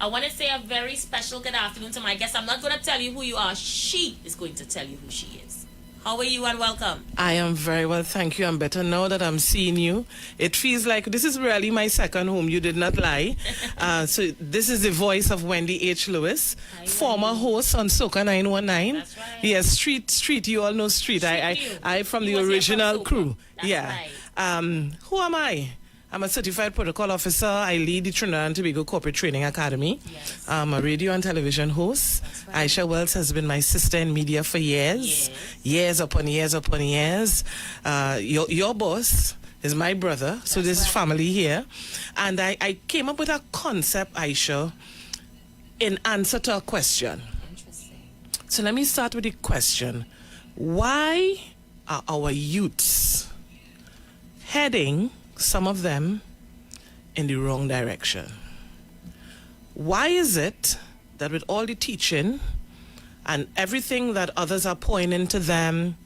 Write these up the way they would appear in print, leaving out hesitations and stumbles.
I want to say a very special good afternoon to my guest. I'm not going to tell you who you are. She is going to tell you who she is. How are you and welcome? I am very well, thank you. I'm better now that I'm seeing you. It feels like this is really my second home. You did not lie. So this is the voice of Wendy H. Lewis, former host on Soca 919. That's right. Yes, Street. You all know Street. I from the original crew. That's yeah. Right. Who am I? I'm a certified protocol officer. I lead the Trinidad and Tobago Corporate Training Academy. Yes. I'm a radio and television host. Right. Aisha Wells has been my sister in media for years. Yes. Years upon years upon years. Your boss is my brother, so this is family here. And I came up with a concept, Aisha, in answer to a question. Interesting. So let me start with the question. Why are our youths heading, some of them, in the wrong direction? Why is it that with all the teaching and everything that others are pouring into them,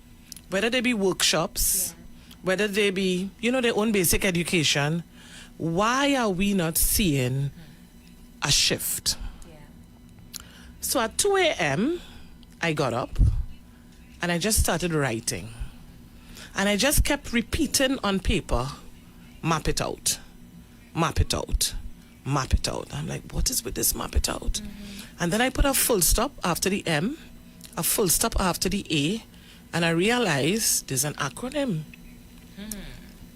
whether they be workshops, whether they be, their own basic education, why are we not seeing a shift? Yeah. So at 2 a.m., I got up and I just started writing. And I just kept repeating on paper, map it out, map it out, map it out. I'm like, what is with this map it out? And then I put a full stop after the M, a full stop after the A, and I realized there's an acronym.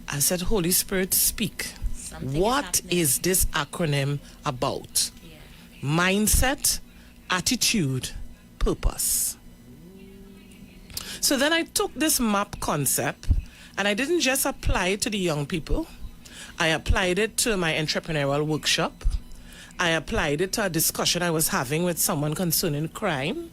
I said, Holy Spirit, speak. What is this acronym about? Yeah. Mindset, attitude, purpose. So then I took this MAP concept and I didn't just apply it to the young people. I applied it to my entrepreneurial workshop. I applied it to a discussion I was having with someone concerning crime.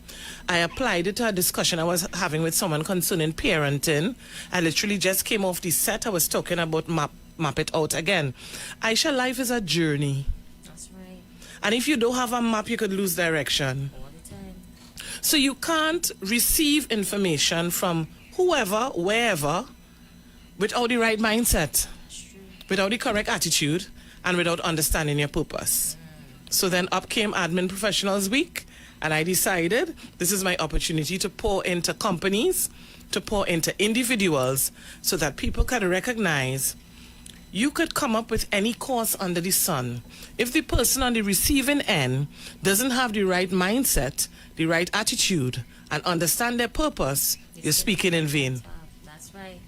I applied it to a discussion I was having with someone concerning parenting. I literally just came off the set. I was talking about map it out again. Aisha, life is a journey. That's right. And if you don't have a map, you could lose direction. All the time. So you can't receive information from whoever, wherever, without the right mindset, without the correct attitude, and without understanding your purpose. So then up came Admin Professionals Week, and I decided this is my opportunity to pour into companies, to pour into individuals, so that people can recognize you could come up with any course under the sun. If the person on the receiving end doesn't have the right mindset, the right attitude, and understand their purpose, you're speaking in vain. That's right.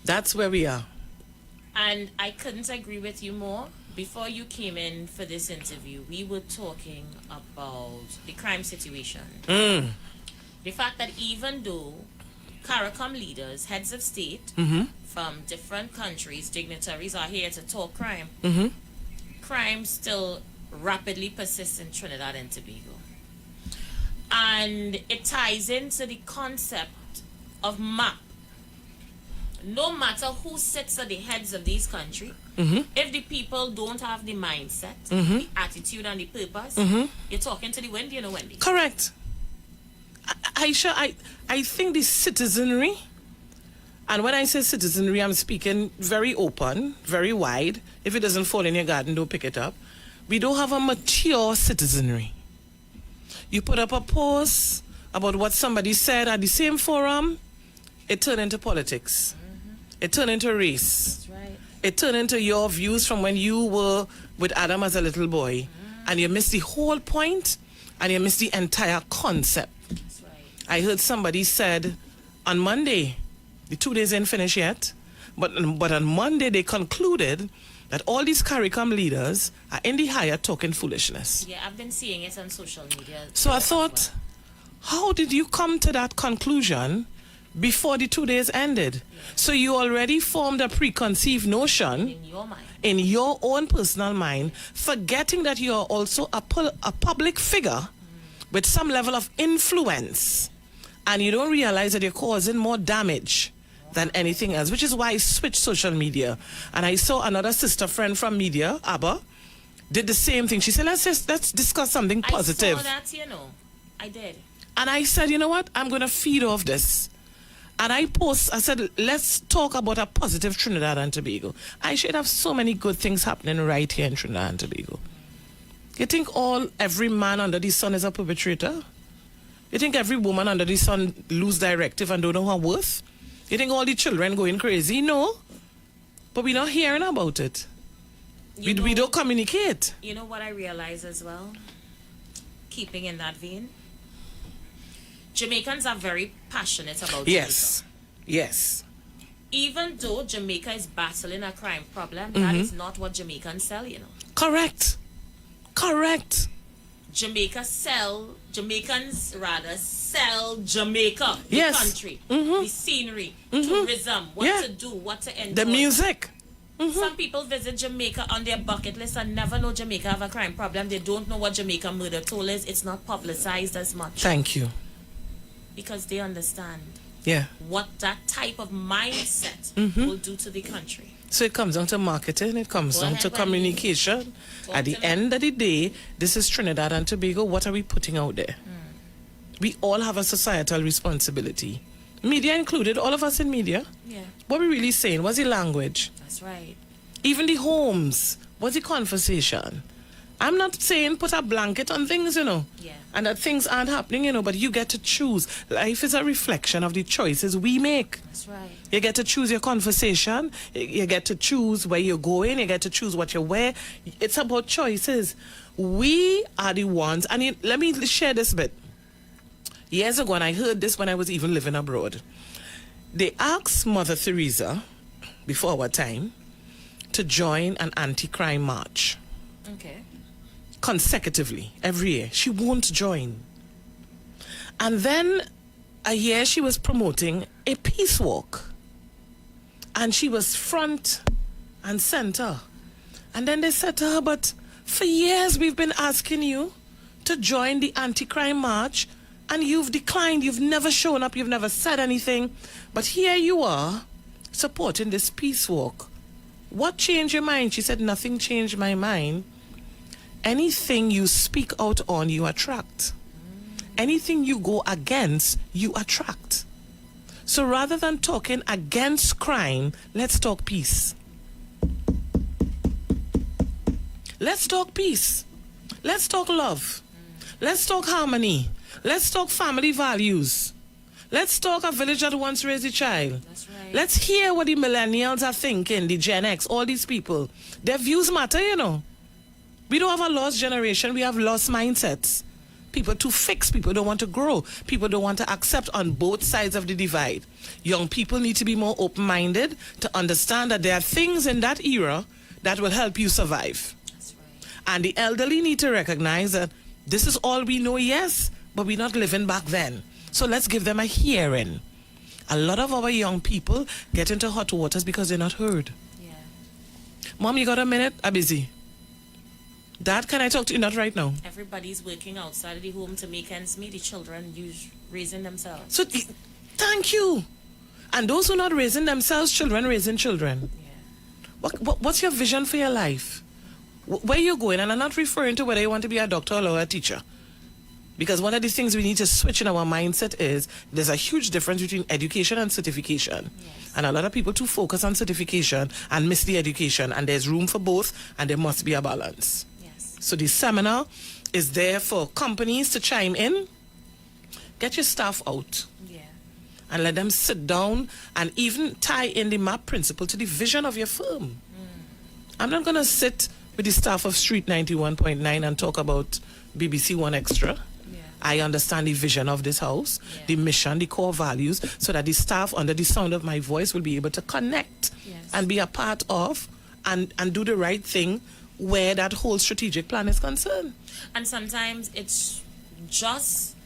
That's where we are. And I couldn't agree with you more. Before you came in for this interview, we were talking about the crime situation. The fact that even though CARICOM leaders, heads of state from different countries, dignitaries are here to talk crime, crime still rapidly persists in Trinidad and Tobago. And it ties into the concept of MAP. No matter who sits at the heads of these countries, if the people don't have the mindset, the attitude and the purpose, you're talking to the wind, Wendy. Correct. Aisha, I think the citizenry, and when I say citizenry, I'm speaking very open, very wide. If it doesn't fall in your garden, don't pick it up. We don't have a mature citizenry. You put up a post about what somebody said at the same forum, it turned into politics. It turned into race. That's right. It turned into your views from when you were with Adam as a little boy. And you missed the whole point, and you missed the entire concept. That's right. I heard somebody said on Monday, the 2 days ain't finished yet, but on Monday they concluded that all these CARICOM leaders are in the higher talking foolishness. Yeah, I've been seeing it on social media. So I thought, how did you come to that conclusion before the 2 days ended? Yeah. So you already formed a preconceived notion In your mind. in your own personal mind, forgetting that you are also a public figure with some level of influence, and you don't realize that you're causing more damage than anything else, which is why I switched social media. And I saw another sister friend from media, Abba, did the same thing. She said, let's discuss something positive. I saw that, I did. And I said, you know what? I'm going to feed off this. And I said, let's talk about a positive Trinidad and Tobago. I should have so many good things happening right here in Trinidad and Tobago. You think every man under the sun is a perpetrator? You think every woman under the sun lose directive and don't know her worth? You think all the children going crazy? No. But we're not hearing about it. We don't communicate. You know what I realize as well? Keeping in that vein, Jamaicans are very passionate about Yes. Jamaica. Yes. Even though Jamaica is battling a crime problem, that is not what Jamaicans sell, you know. Correct. Jamaicans sell Jamaica, the Yes. country, the scenery, tourism, what to do, what to enjoy. The music. Some people visit Jamaica on their bucket list and never know Jamaica have a crime problem. They don't know what Jamaica murder toll is. It's not publicized as much. Thank you. Because they understand Yeah. what that type of mindset will do to the country. So it comes down to marketing, it comes Go down ahead, to Wendy. communication. Talk At the to me. end of the day, this is Trinidad and Tobago. What are we putting out there? We all have a societal responsibility. Media included, all of us in media. Yeah, What we really saying? What's the language? that's right. Even the homes. What's the conversation? I'm not saying put a blanket on things, you know. Yeah. And that things aren't happening, you know, but you get to choose. Life is a reflection of the choices we make. That's right. You get to choose your conversation. You get to choose where you're going. You get to choose what you wear. It's about choices. We are the ones. And let me share this bit. Years ago, and I heard this when I was even living abroad. They asked Mother Teresa, before our time, to join an anti-crime march Okay. consecutively every year. She won't join. And then a year she was promoting a peace walk. And she was front and center. And then they said to her, but for years we've been asking you to join the anti-crime march and you've declined. You've never shown up. You've never said anything. But here you are supporting this peace walk. What changed your mind? She said, nothing changed my mind. Anything you speak out on, you attract. Anything you go against, you attract. So rather than talking against crime, let's talk peace. Let's talk peace. Let's talk love. Let's talk harmony. Let's talk family values. Let's talk a village that once raised a child. That's right. Let's hear what the millennials are thinking, the Gen X, all these people. Their views matter, you know. We don't have a lost generation. We have lost mindsets. People too fixed. People don't want to grow. People don't want to accept on both sides of the divide. Young people need to be more open-minded to understand that there are things in that era that will help you survive. That's right. And the elderly need to recognize that this is all we know, yes, but we're not living back then. So let's give them a hearing. A lot of our young people get into hot waters because they're not heard. Yeah. Mom, you got a minute? I'm busy. Dad, can I talk to you? Not right now. Everybody's working outside of the home to make ends meet. The children raising themselves. So, thank you. And those who are not raising themselves, children raising children. Yeah. What's your vision for your life? Where you going? And I'm not referring to whether you want to be a doctor or a teacher. Because one of the things we need to switch in our mindset is there's a huge difference between education and certification. Yes. And a lot of people too focus on certification and miss the education. And there's room for both, and there must be a balance. Yes. So the seminar is there for companies to chime in. Get your staff out. Yeah. And let them sit down and even tie in the M.A.P principle to the vision of your firm. I'm not going to sit with the staff of Street 91.9 and talk about BBC One Extra. Yeah. I understand the vision of this house, Yeah. the mission, the core values, so that the staff under the sound of my voice will be able to connect Yes. and be a part of and do the right thing where that whole strategic plan is concerned. And sometimes it's just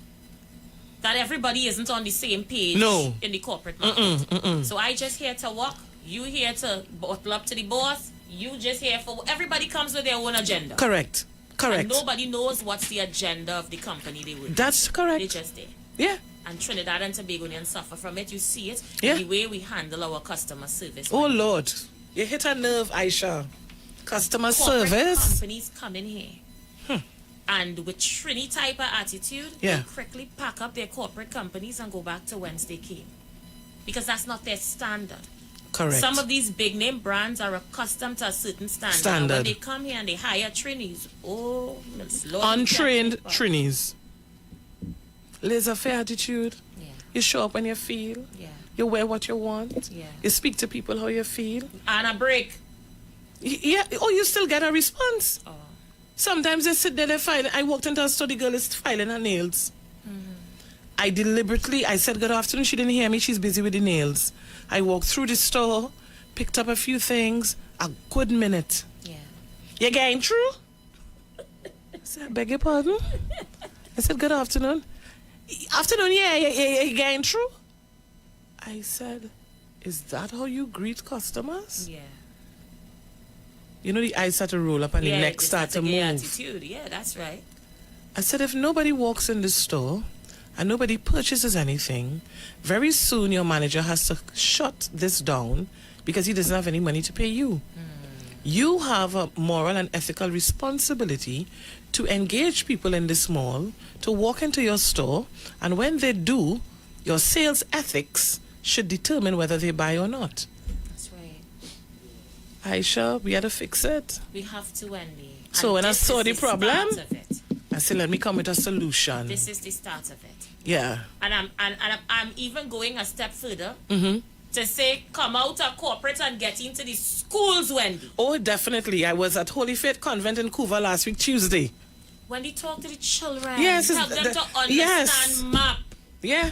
that everybody isn't on the same page No. in the corporate market. So I just here to work, you here to bottle up to the boss, you just here for... Everybody comes with their own agenda. Correct. Correct. And nobody knows what's the agenda of the company they work with. That's They correct. just there. Yeah. And Trinidad and Tobagonians suffer from it. You see it Yeah. in the way we handle our customer service. Oh, Lord. You hit a nerve, Aisha. Customer Corporate service. companies come in here. And with Trini type of attitude, Yeah. they quickly pack up their corporate companies and go back to whence they came. Because that's not their standard. Correct. Some of these big name brands are accustomed to a certain standard. When they come here and they hire trainees, untrained trainees. Laissez-faire attitude. Yeah. You show up when you feel. Yeah. You wear what you want. Yeah. You speak to people how you feel. And a break. Yeah. Oh, you still get a response. Oh. Sometimes they sit there, they file. I walked into a study, girl is filing her nails. I said good afternoon. She didn't hear me. She's busy with the nails. I walked through the store, picked up a few things. A good minute. Yeah. You getting through? I said, I beg your pardon? I said, good afternoon. Afternoon, yeah, you getting through? I said, is that how you greet customers? Yeah. You know, the eyes start to roll up and the neck start to move. Attitude. Yeah, that's right. I said, if nobody walks in the store and nobody purchases anything, very soon your manager has to shut this down because he doesn't have any money to pay you. You have a moral and ethical responsibility to engage people in this mall, to walk into your store, and when they do, your sales ethics should determine whether they buy or not. That's right. Aisha, we had to fix it. We have to, Wendy. So And when I this saw is the problem, start of it. I said, let me come with a solution. This is the start of it. Yeah. And I'm even going a step further Mm-hmm. to say, come out of corporate and get into the schools, Wendy. Oh, definitely. I was at Holy Faith Convent in Cuba last week, Tuesday. When they talk to the children, Yes, help them to understand yes. MAP, Yeah.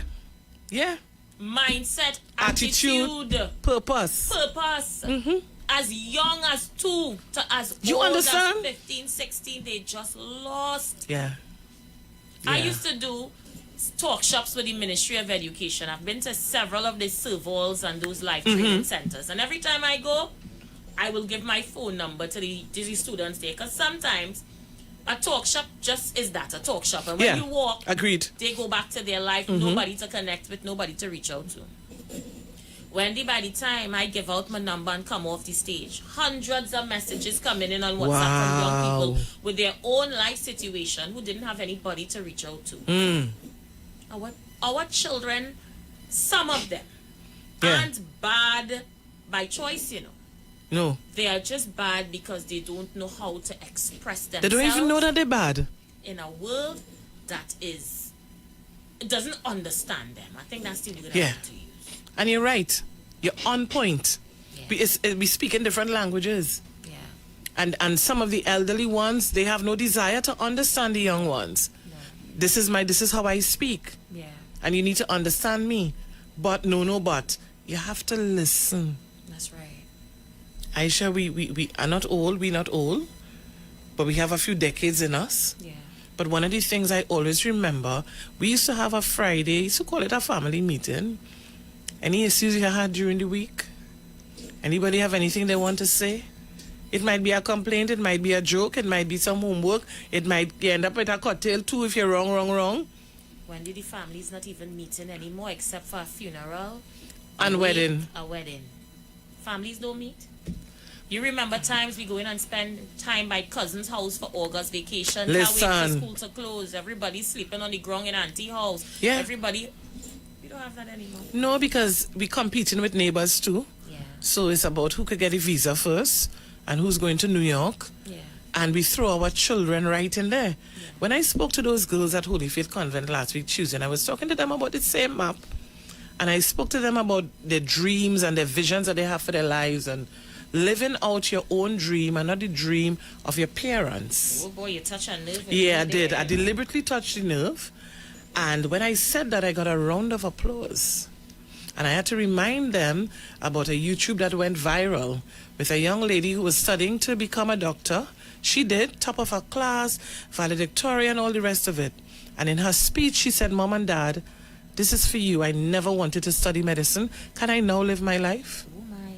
Yeah. mindset, Attitude, purpose. purpose. Mm-hmm. As young as 2 to as You old understand? as 15, 16, they just lost. Yeah. I Yeah. used to do talk shops with the Ministry of Education. I've been to several of the servals and those life training centers. And every time I go, I will give my phone number to the students there. Because sometimes a talk shop just is that, a talk shop. And when you walk, agreed. they go back to their life, nobody to connect with, nobody to reach out to. Wendy, by the time I give out my number and come off the stage, hundreds of messages coming in on WhatsApp from young people with their own life situation who didn't have anybody to reach out to. Our children, some of them, aren't bad by choice, you know. No. They are just bad because they don't know how to express themselves. They don't even know that they're bad. In a world that doesn't understand them. I think that's the word I want to use. And you're right. You're on point. Yeah. We speak in different languages. Yeah. And some of the elderly ones, they have no desire to understand the young ones. No. This is how I speak. Yeah. And you need to understand me. But but you have to listen. That's right. Aisha, we are not old, we're not old, but we have a few decades in us. Yeah. But one of the things I always remember, we used to have a Friday, used to call it a family meeting. Any issues you had during the week? Anybody have anything they want to say? It might be a complaint, it might be a joke, it might be some homework, it might end up with a cocktail too if you're wrong. When did the family's not even meeting anymore except for a funeral? And wedding. A wedding. Families don't meet? You remember times we go in and spend time by cousin's house for August vacation. Listen. Can't wait for school to close. Everybody's sleeping on the ground in auntie house. Yeah. Everybody. We don't have that anymore. No, because we're competing with neighbors too. Yeah. So it's about who could get a visa first and who's going to New York. Yeah. And we throw our children right in there. Yeah. When I spoke to those girls at Holy Faith Convent last week, Tuesday, and I was talking to them about the same map. And I spoke to them about their dreams and their visions that they have for their lives and living out your own dream and not the dream of your parents. Oh boy, you touched a nerve. Yeah, I did. I deliberately touched the nerve. And when I said that, I got a round of applause. And I had to remind them about a YouTube that went viral with a young lady who was studying to become a doctor. She did, top of her class, valedictorian, all the rest of it. And in her speech, she said, Mom and Dad, this is for you. I never wanted to study medicine. Can I now live my life? Oh my.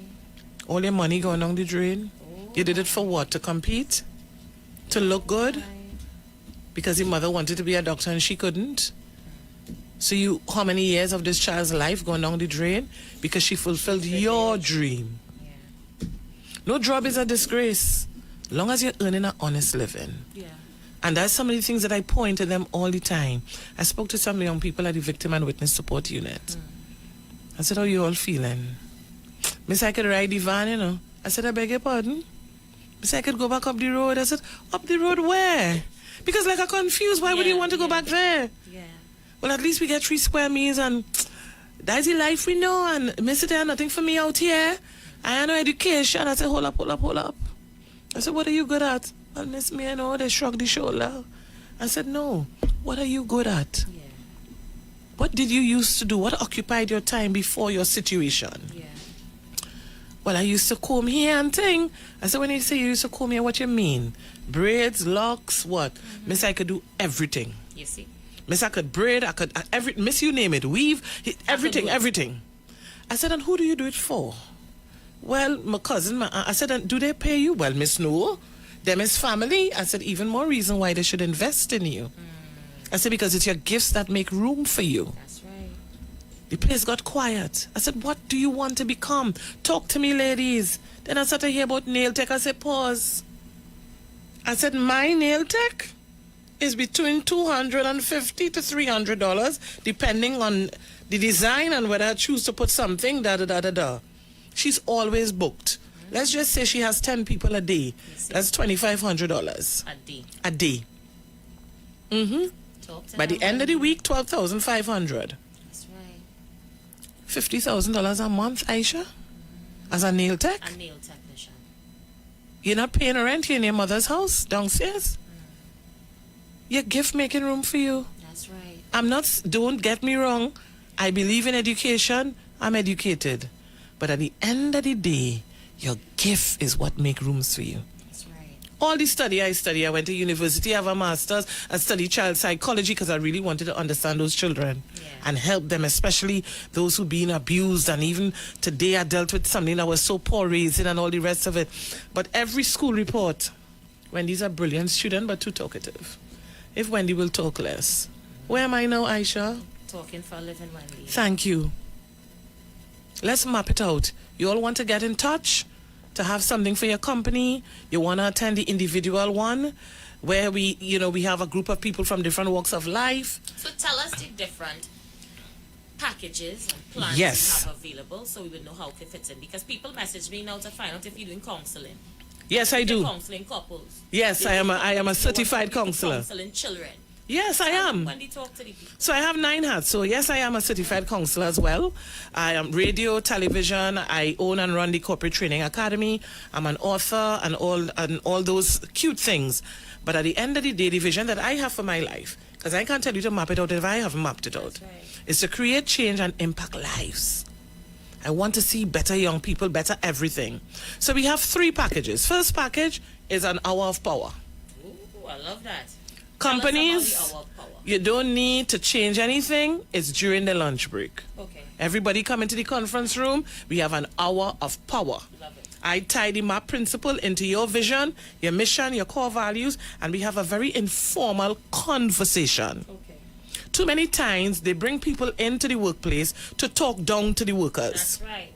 All your money going down the drain? You did it for what? To compete? To look good? Because your mother wanted to be a doctor and she couldn't? So how many years of this child's life going down the drain? Because she fulfilled your dream. Yeah. No job is a disgrace, long as you're earning an honest living. Yeah. And that's some of the things that I point to them all the time. I spoke to some young people at the Victim and Witness Support Unit. I said, how you all feeling? Miss, I could ride the van, you know. I said, I beg your pardon? Miss, I could go back up the road. I said, up the road where? Because like I'm confused. Why would you want to go back there? Yeah. Well, at least we get 3 square meters and that's the life we know. And Miss, there nothing for me out here. I have no education. I said, hold up. I said, what are you good at? Well, Miss, me, I know. They shrugged the shoulder. I said, no. What are you good at? Yeah. What did you used to do? What occupied your time before your situation? Yeah. Well, I used to comb hair and thing. I said, when you say you used to comb hair, what you mean? Braids, locks, what? Miss, I could do everything. You see? Miss, I could braid, I could, Miss, you name it, weave, everything. I said, and who do you do it for? Well, my cousin, I said, and do they pay you? Well, Miss, no. Them is family. I said, even more reason why they should invest in you. I said, because it's your gifts that make room for you. That's right. The place got quiet. I said, what do you want to become? Talk to me, ladies. Then I started to hear about nail tech. I said, pause. I said, my nail tech is between $250 to $300, depending on the design and whether I choose to put something, da-da-da-da-da. She's always booked. Let's just say she has 10 people a day. That's $2,500. A day. A day. By the end of the week, $12,500. That's right. $50,000 a month, Aisha, as a nail tech. A nail technician. You're not paying rent. You're in your mother's house downstairs. Your gift making room for you. That's right. I'm not. Don't get me wrong. I believe in education. I'm educated, but at the end of the day, your gift is what make rooms for you. That's right. All the study I study, I went to university, I have a master's, I studied child psychology because I really wanted to understand those children and help them, especially those who've been abused. And even today I dealt with something that was so poor raising and all the rest of it. But every school report, Wendy's a brilliant student but too talkative. If Wendy will talk less. Where am I now, Aisha? Talking for a living, Wendy. Thank you. Let's map it out. You all want to get in touch to have something for your company. You want to attend the individual one where we have a group of people from different walks of life. So tell us the different packages and plans Yes. you have available so we would know how it fits in. Because people message me now to find out if you're doing counseling. Yes, I do. You're counseling couples. Yes, I am a certified counselor. Counseling children. Yes, I am. When they talk to the people. So I have 9 hats. So yes, I am a certified counselor as well. I am radio, television. I own and run the Corporate Training Academy. I'm an author and all those cute things. But at the end of the day, the vision that I have for my life, because I can't tell you to map it out if I haven't mapped it out, is to create change and impact lives. I want to see better young people, better everything. So we have 3 packages. First package is an hour of power. Ooh, I love that. Companies, Tell us about the hour of power. you don't need to change anything. It's during the lunch break. Okay. Everybody come into the conference room. We have an hour of power. Love it. I tie the MAP principle into your vision, your mission, your core values, and we have a very informal conversation. Okay. Too many times, they bring people into the workplace to talk down to the workers. That's right.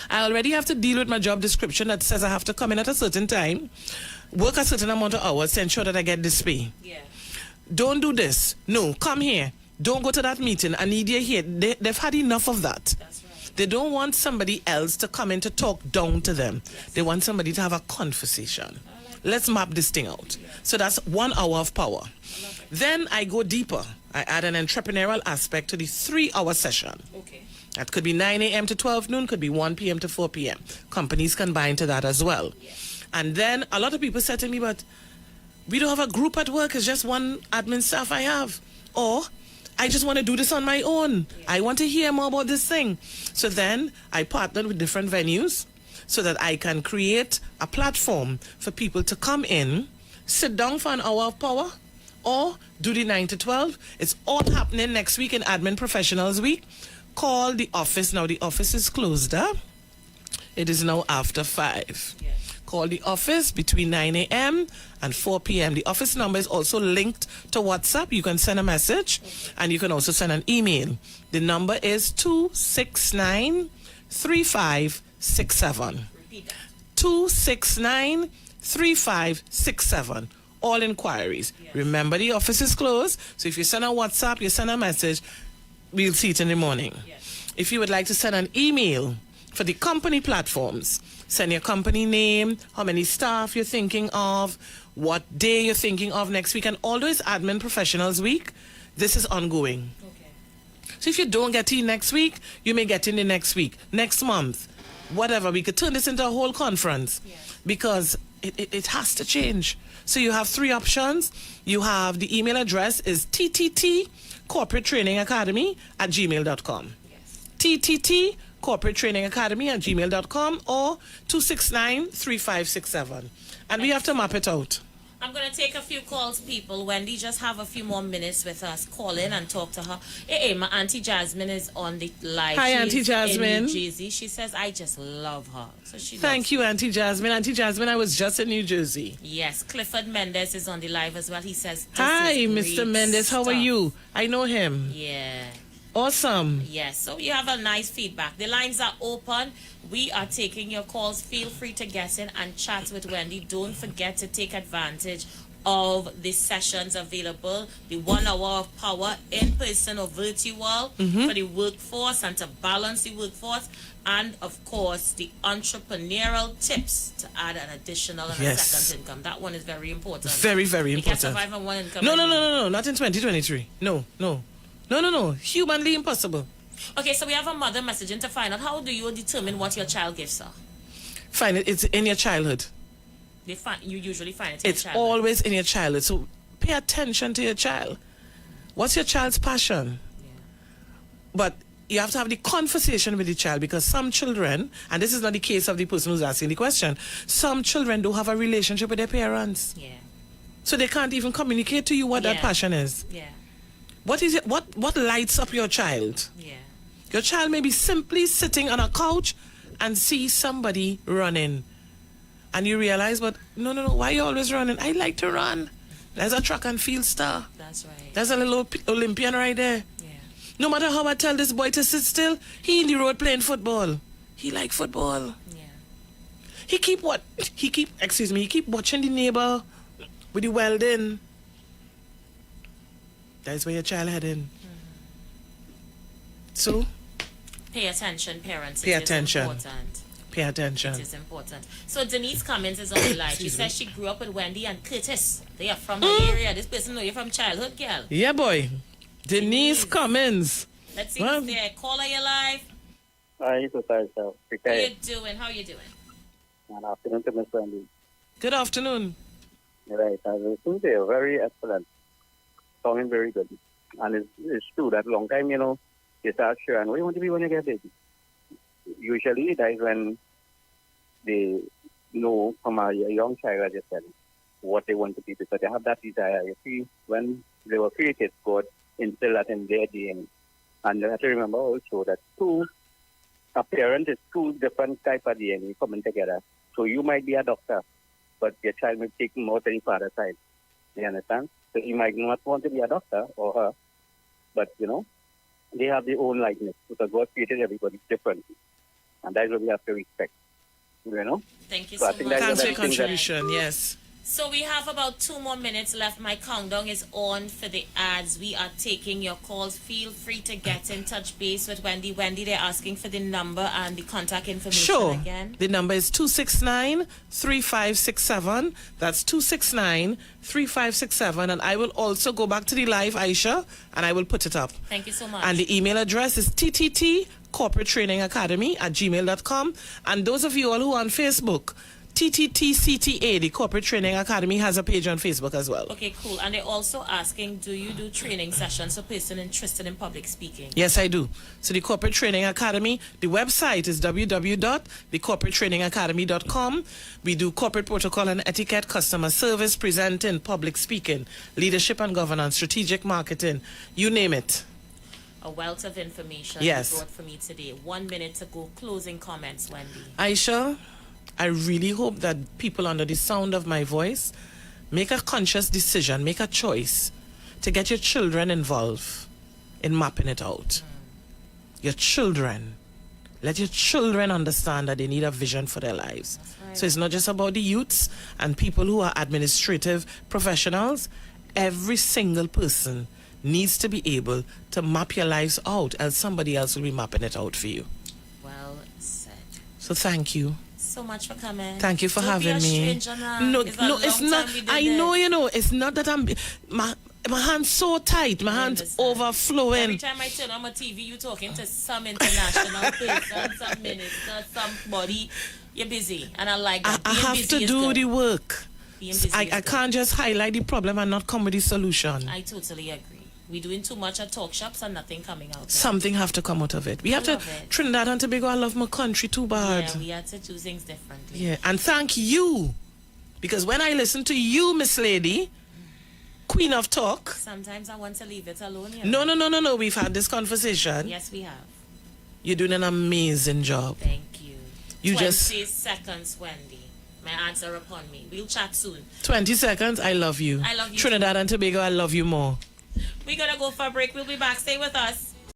I already have to deal with my job description that says I have to come in at a certain time, work a certain amount of hours to ensure that I get this pay. Yeah. Don't do this. No, come here. Don't go to that meeting. I need you here. They've had enough of that. That's right. They don't want somebody else to come in to talk down to them. Yes. They want somebody to have a conversation. Let's map this thing out. Yeah. So that's 1 hour of power. Then I go deeper. I add an entrepreneurial aspect to the 3-hour session. Okay. That could be 9 a.m. to 12 noon, could be 1 p.m. to 4 p.m. Companies can buy into that as well. Yes. And then a lot of people said to me, but we don't have a group at work. It's just one admin staff I have. Or I just want to do this on my own. Yeah. I want to hear more about this thing. So then I partnered with different venues so that I can create a platform for people to come in, sit down for an hour of power, or do the 9 to 12. It's all happening next week in Admin Professionals Week. Call the office. Now the office is closed up. It is now after 5. Yes. Call the office between 9 a.m. and 4 p.m. The office number is also linked to WhatsApp. You can send a message and you can also send an email. The number is 269-3567. Repeat that. 269-3567. All inquiries. Yes. Remember, the office is closed, so if you send a WhatsApp, you send a message, we'll see it in the morning. Yes. If you would like to send an email for the company platforms. Send your company name, how many staff you're thinking of, what day you're thinking of next week, and although it's Admin Professionals Week, this is ongoing. Okay. So if you don't get in next week, you may get in the next week, next month, whatever. We could turn this into a whole conference because it has to change. So you have 3 options. You have the email address is ttt@gmail.com. Yes. ttt@gmail.com or 269-3567. And we have to map it out. I'm going to take a few calls, people. Wendy, just have a few more minutes with us. Call in and talk to her. Hey, my Auntie Jasmine is on the live. Hi, Auntie Jasmine. In New Jersey. She says, I just love her. So she Thank you, Auntie Jasmine. Auntie Jasmine, I was just in New Jersey. Yes, Clifford Mendez is on the live as well. He says, Hi, Mr. Mendez. How are you? I know him. Yeah. Awesome. Yes, so you have a nice feedback. The lines are open. We are taking your calls. Feel free to get in and chat with Wendy. Don't forget to take advantage of the sessions available, the 1 hour of power, in person or virtual, for the workforce and to balance the workforce. And of course, the entrepreneurial tips to add an additional and a second income. That one is very important. Very, very You important. can't survive on one income. No, not in 2023. No. Humanly impossible. Okay, so we have a mother messaging to find out how do you determine what your child gifts are? Find it. It's in your childhood. You usually find it in It's your childhood. always in your childhood. So pay attention to your child. What's your child's passion? Yeah. But you have to have the conversation with the child because some children, and this is not the case of the person who's asking the question, some children don't have a relationship with their parents. Yeah. So they can't even communicate to you what that passion is. Yeah. What is it? What lights up your child? Yeah. Your child may be simply sitting on a couch and see somebody running. And you realize, but no, why are you always running? I like to run. There's a track and field star. That's right. There's a little Olympian right there. Yeah. No matter how I tell this boy to sit still, he in the road playing football. He like football. Yeah. He keep watching the neighbor with the welding. That's where your child heading. So Pay attention, parents. Pay attention. It is important. pay attention. It is important. So Denise Cummins is on the line. She says she grew up with Wendy and Curtis. They are from the area. This person know you from childhood, girl. Yeah, boy. Denise Cummins. Let's see who's there. Caller, you live. Hi, Society. How you doing? How you doing? Good afternoon to Miss Wendy. Good afternoon. Right. I think they are very excellent. Sounding very good. And it's true that long time, you start sharing, what do you want to be when you get big? Usually that is when they know from a young child, as you said, what they want to be because they have that desire. You see, when they were created, God instilled that in their DNA. And you have to remember also that a parent is two different types of DNA coming together. So you might be a doctor, but your child may take more to the father's side. You understand? So he might not want to be a doctor or her, but, they have their own likeness because God created everybody differently. And that's what we have to respect. Thank you So so I think much. Thanks for your That- contribution, yes. So we have about 2 more minutes left. My countdown is on for the ads. We are taking your calls. Feel free to get in touch base with Wendy. Wendy, they're asking for the number and the contact information Sure. again. The number is 269-3567. That's 269-3567. And I will also go back to the live, Aisha, and I will put it up. Thank you so much. And the email address is ttt@corporatetrainingacademy@gmail.com. And those of you all who are on Facebook, TTTCTA, the Corporate Training Academy, has a page on Facebook as well. Okay, cool. And they're also asking, do you do training sessions for person interested in public speaking? Yes, I do. So the Corporate Training Academy, the website is www.thecorporatetrainingacademy.com. We do corporate protocol and etiquette, customer service, presenting, public speaking, leadership and governance, strategic marketing, you name it. A wealth of information Yes. you brought for me today. 1 minute to go. Closing comments, Wendy. Aisha, I really hope that people under the sound of my voice make a conscious decision, make a choice to get your children involved in mapping it out. Your children. Let your children understand that they need a vision for their lives. Right. So it's not just about the youths and people who are administrative professionals. Every single person needs to be able to map your lives out, else somebody else will be mapping it out for you. Well said. So thank you. So much for coming. Thank you for Don't having be me. a stranger now. No, It's a no, long it's time not. we did I this. know, it's not that my hand's so tight. My hand's understand. overflowing. Every time I turn on my TV, you talking to some international person, some minister, somebody. You're busy, and I like that. I Being have busy to is do good. the work. Being busy I is good. can't just highlight the problem and not come with the solution. I totally agree. We're doing too much at talk shops and nothing coming out. Something have to come out of it. We have to. love it. Trinidad and Tobago, I love my country too bad. Yeah, we had to do things differently. Yeah, and thank you. Because when I listen to you, Miss Lady, Queen of Talk. Sometimes I want to leave it alone. No. We've had this conversation. Yes, we have. You're doing an amazing job. Thank you. You 20 just- seconds, Wendy. My answer upon me. We'll chat soon. 20 seconds, I love you. I love you Trinidad and Tobago, I love you more. We're going to go for a break. We'll be back. Stay with us.